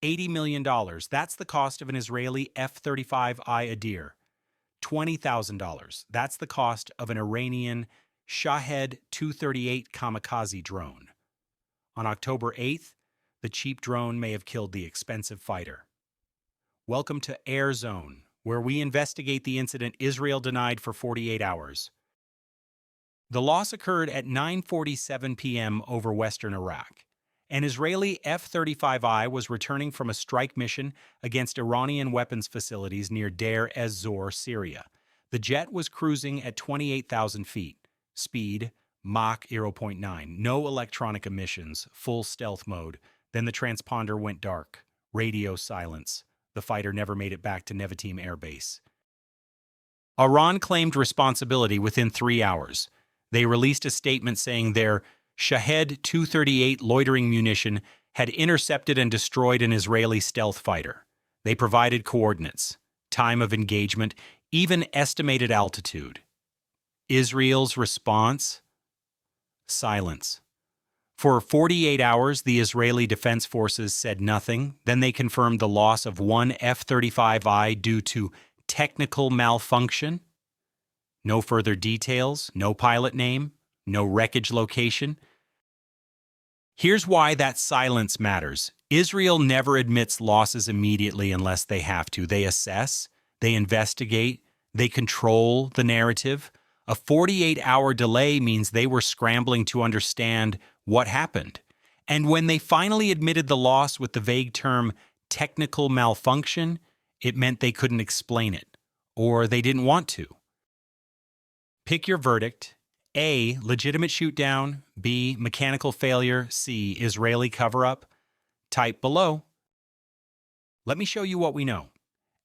$80 million. That's the cost of an Israeli F-35I Adir. $20,000. That's the cost of an Iranian Shahed 238 kamikaze drone. On October 8th, the cheap drone may have killed the expensive fighter. Welcome to Air Zone, where we investigate the incident Israel denied for 48 hours. The loss occurred at 9:47 p.m. over western Iraq. An Israeli F-35I was returning from a strike mission against Iranian weapons facilities near Deir ez-Zor, Syria. The jet was cruising at 28,000 feet. Speed, Mach 0.9. No electronic emissions, full stealth mode. Then the transponder went dark. Radio silence. The fighter never made it back to Nevatim Air Base. Iran claimed responsibility within 3 hours. They released a statement saying their Shahed 238 loitering munition had intercepted and destroyed an Israeli stealth fighter. They provided coordinates, time of engagement, even estimated altitude. Israel's response? Silence. For 48 hours, the Israeli Defense Forces said nothing. Then they confirmed the loss of one F-35I due to technical malfunction. No further details, no pilot name, no wreckage location. Here's why that silence matters. Israel never admits losses immediately unless they have to. They assess, they investigate, they control the narrative. A 48-hour delay means they were scrambling to understand what happened. And when they finally admitted the loss with the vague term technical malfunction, it meant they couldn't explain it, or they didn't want to. Pick your verdict. A, legitimate shoot-down. B, mechanical failure. C, Israeli cover-up. Type below. Let me show you what we know.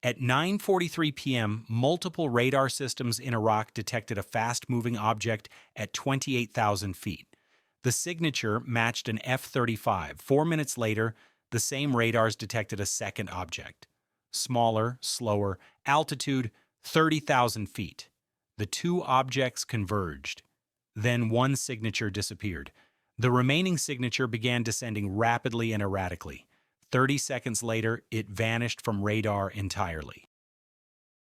At 9:43 p.m., multiple radar systems in Iraq detected a fast-moving object at 28,000 feet. The signature matched an F-35. 4 minutes later, the same radars detected a second object. Smaller, slower, altitude 30,000 feet. The two objects converged. Then one signature disappeared. The remaining signature began descending rapidly and erratically. 30 seconds later, it vanished from radar entirely.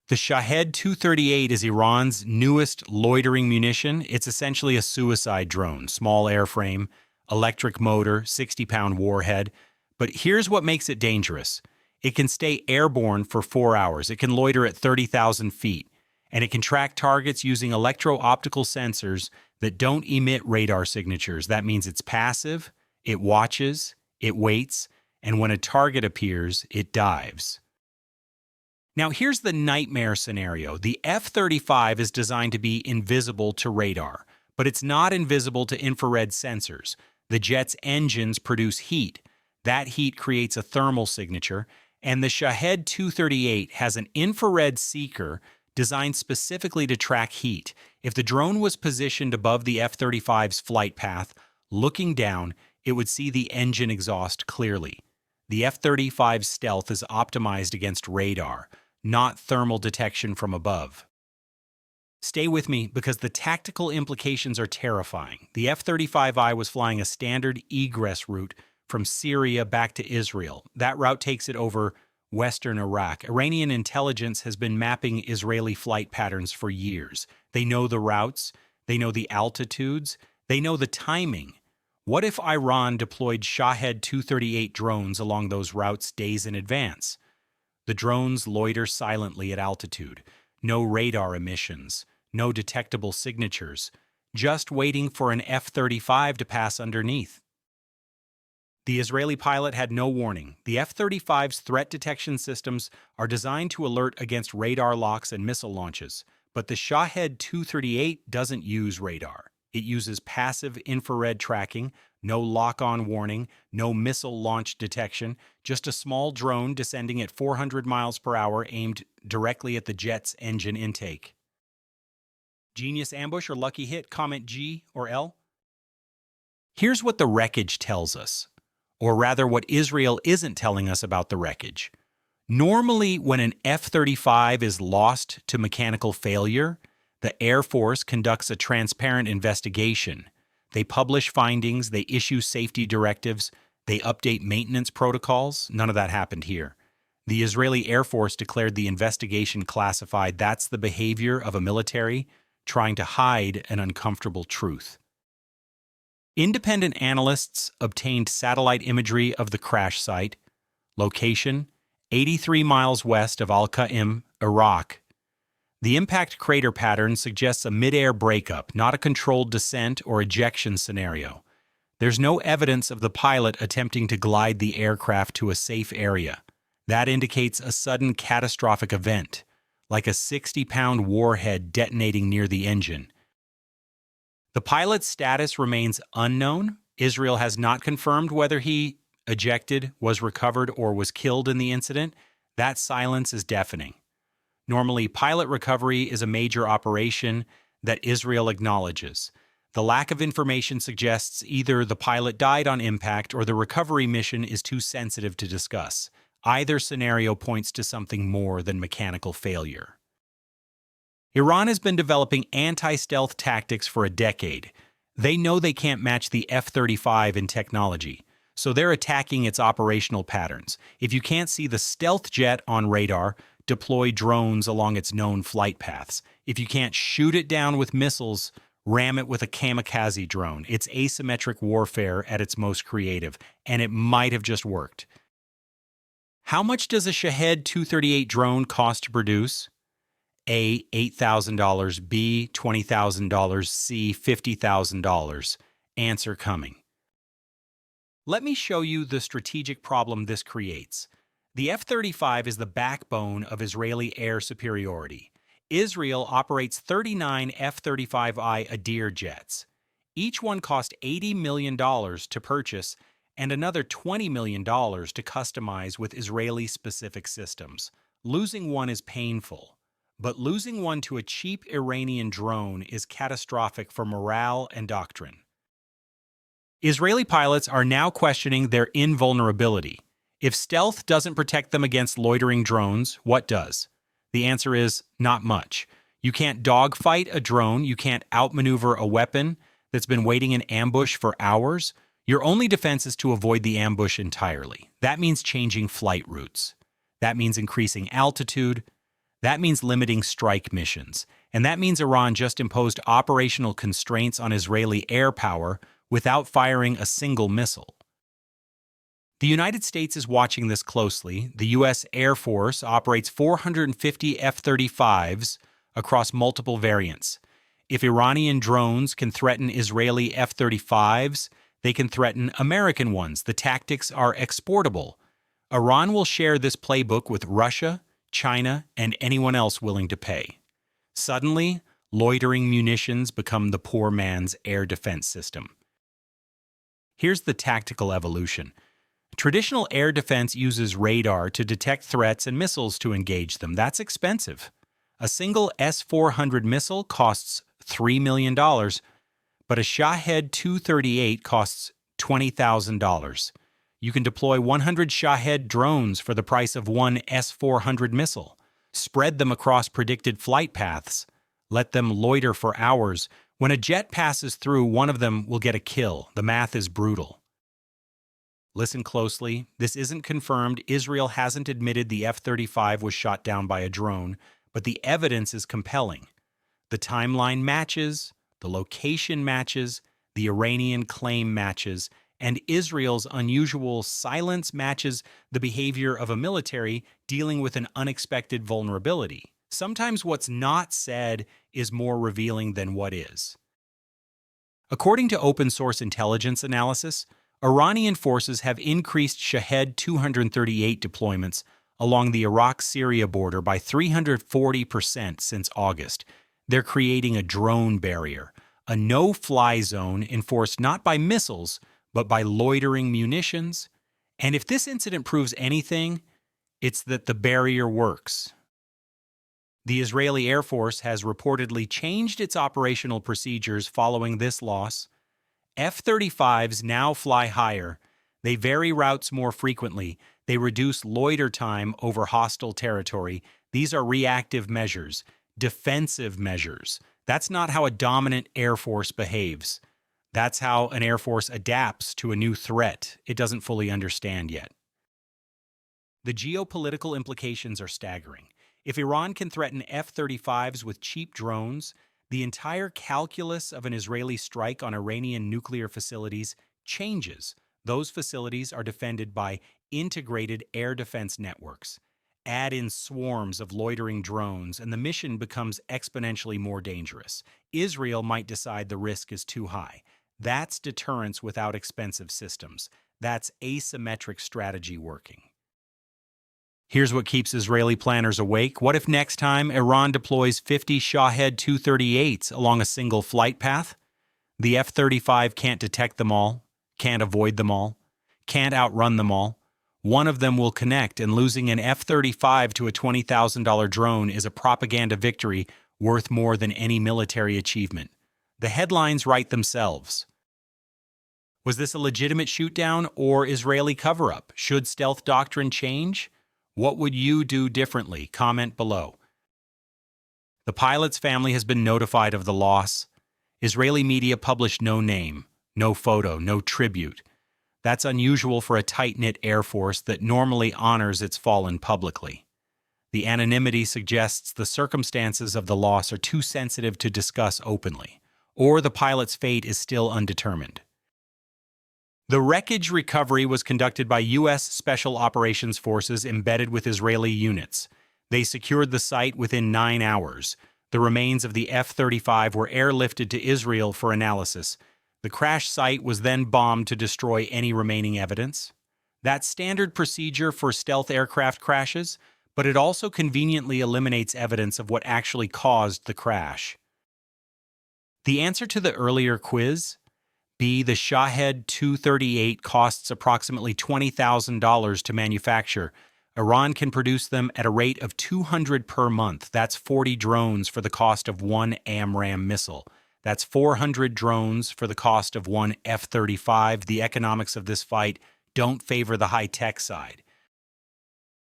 The Shahed 238 is Iran's newest loitering munition. It's essentially a suicide drone, small airframe, electric motor, 60-pound warhead. But here's what makes it dangerous. It can stay airborne for 4 hours. It can loiter at 30,000 feet. And it can track targets using electro-optical sensors that don't emit radar signatures. That means it's passive, it watches, it waits, and when a target appears, it dives. Now here's the nightmare scenario. The F-35 is designed to be invisible to radar, but it's not invisible to infrared sensors. The jet's engines produce heat. That heat creates a thermal signature, and the Shahed 238 has an infrared seeker designed specifically to track heat. If the drone was positioned above the F-35's flight path, looking down, it would see the engine exhaust clearly. The F-35's stealth is optimized against radar, not thermal detection from above. Stay with me because the tactical implications are terrifying. The F-35I was flying a standard egress route from Syria back to Israel. That route takes it over western Iraq. Iranian intelligence has been mapping Israeli flight patterns for years. They know the routes, they know the altitudes, they know the timing. What if Iran deployed Shahed 238 drones along those routes days in advance? The drones loiter silently at altitude. No radar emissions, no detectable signatures, just waiting for an F-35 to pass underneath. The Israeli pilot had no warning. The F-35's threat detection systems are designed to alert against radar locks and missile launches, but the Shahed 238 doesn't use radar. It uses passive infrared tracking, no lock-on warning, no missile launch detection, just a small drone descending at 400 miles per hour aimed directly at the jet's engine intake. Genius ambush or lucky hit? Comment G or L. Here's what the wreckage tells us. Or rather, what Israel isn't telling us about the wreckage. Normally, when an F-35 is lost to mechanical failure, the Air Force conducts a transparent investigation. They publish findings, they issue safety directives, They update maintenance protocols. None of that happened here. The Israeli Air Force declared the investigation classified. That's the behavior of a military trying to hide an uncomfortable truth. Independent analysts obtained satellite imagery of the crash site. Location, 83 miles west of Al-Qaim, Iraq. The impact crater pattern suggests a mid-air breakup, not a controlled descent or ejection scenario. There's no evidence of the pilot attempting to glide the aircraft to a safe area. That indicates a sudden catastrophic event, like a 60-pound warhead detonating near the engine. The pilot's status remains unknown. Israel has not confirmed whether he ejected, was recovered, or was killed in the incident. That silence is deafening. Normally, pilot recovery is a major operation that Israel acknowledges. The lack of information suggests either the pilot died on impact or the recovery mission is too sensitive to discuss. Either scenario points to something more than mechanical failure. Iran has been developing anti-stealth tactics for a decade. They know they can't match the F-35 in technology, so they're attacking its operational patterns. If you can't see the stealth jet on radar, deploy drones along its known flight paths. If you can't shoot it down with missiles, ram it with a kamikaze drone. It's asymmetric warfare at its most creative, and it might have just worked. How much does a Shahed 238 drone cost to produce? A, $8,000, B, $20,000, C, $50,000. Answer coming. Let me show you the strategic problem this creates. The F-35 is the backbone of Israeli air superiority. Israel operates 39 F-35I Adir jets. Each one cost $80 million to purchase and another $20 million to customize with Israeli-specific systems. Losing one is painful, but losing one to a cheap Iranian drone is catastrophic for morale and doctrine. Israeli pilots are now questioning their invulnerability. If stealth doesn't protect them against loitering drones, what does? The answer is not much. You can't dogfight a drone, you can't outmaneuver a weapon that's been waiting in ambush for hours. Your only defense is to avoid the ambush entirely. That means changing flight routes. That means increasing altitude. That means limiting strike missions. And that means Iran just imposed operational constraints on Israeli air power without firing a single missile. The United States is watching this closely. The U.S. Air Force operates 450 F-35s across multiple variants. If Iranian drones can threaten Israeli F-35s, they can threaten American ones. The tactics are exportable. Iran will share this playbook with Russia, China, and anyone else willing to pay. Suddenly, loitering munitions become the poor man's air defense system. Here's the tactical evolution. Traditional air defense uses radar to detect threats and missiles to engage them. That's expensive. A single S-400 missile costs $3 million, but a Shahed 238 costs $20,000. You can deploy 100 Shahed drones for the price of one S-400 missile. Spread them across predicted flight paths. Let them loiter for hours. When a jet passes through, one of them will get a kill. The math is brutal. Listen closely. This isn't confirmed. Israel hasn't admitted the F-35 was shot down by a drone, but the evidence is compelling. The timeline matches, the location matches, the Iranian claim matches, and Israel's unusual silence matches the behavior of a military dealing with an unexpected vulnerability. Sometimes what's not said is more revealing than what is. According to open-source intelligence analysis, Iranian forces have increased Shahed 238 deployments along the Iraq-Syria border by 340% since August. They're creating a drone barrier, a no-fly zone enforced not by missiles, but by loitering munitions. And if this incident proves anything, it's that the barrier works. The Israeli Air Force has reportedly changed its operational procedures following this loss. F-35s now fly higher. They vary routes more frequently. They reduce loiter time over hostile territory. These are reactive measures, defensive measures. That's not how a dominant air force behaves. That's how an Air Force adapts to a new threat it doesn't fully understand yet. The geopolitical implications are staggering. If Iran can threaten F-35s with cheap drones, the entire calculus of an Israeli strike on Iranian nuclear facilities changes. Those facilities are defended by integrated air defense networks. Add in swarms of loitering drones, and the mission becomes exponentially more dangerous. Israel might decide the risk is too high. That's deterrence without expensive systems. That's asymmetric strategy working. Here's what keeps Israeli planners awake. What if next time Iran deploys 50 Shahed 238s along a single flight path? The F-35 can't detect them all, can't avoid them all, can't outrun them all. One of them will connect, and losing an F-35 to a $20,000 drone is a propaganda victory worth more than any military achievement. The headlines write themselves. Was this a legitimate shootdown or Israeli cover-up? Should stealth doctrine change? What would you do differently? Comment below. The pilot's family has been notified of the loss. Israeli media published no name, no photo, no tribute. That's unusual for a tight-knit Air Force that normally honors its fallen publicly. The anonymity suggests the circumstances of the loss are too sensitive to discuss openly, or the pilot's fate is still undetermined. The wreckage recovery was conducted by U.S. Special Operations Forces embedded with Israeli units. They secured the site within 9 hours. The remains of the F-35 were airlifted to Israel for analysis. The crash site was then bombed to destroy any remaining evidence. That's standard procedure for stealth aircraft crashes, but it also conveniently eliminates evidence of what actually caused the crash. The answer to the earlier quiz? B. The Shahed 238 costs approximately $20,000 to manufacture. Iran can produce them at a rate of 200 per month. That's 40 drones for the cost of one AMRAAM missile. That's 400 drones for the cost of one F-35. The economics of this fight don't favor the high-tech side.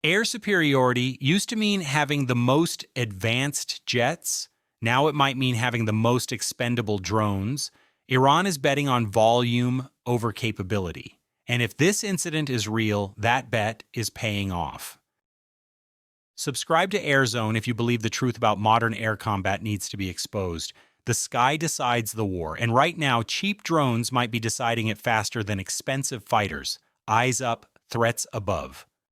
Air superiority used to mean having the most advanced jets. Now it might mean having the most expendable drones. Iran is betting on volume over capability. And if this incident is real, that bet is paying off. Subscribe to AirZone if you believe the truth about modern air combat needs to be exposed. The sky decides the war, and right now, cheap drones might be deciding it faster than expensive fighters. Eyes up, threats above.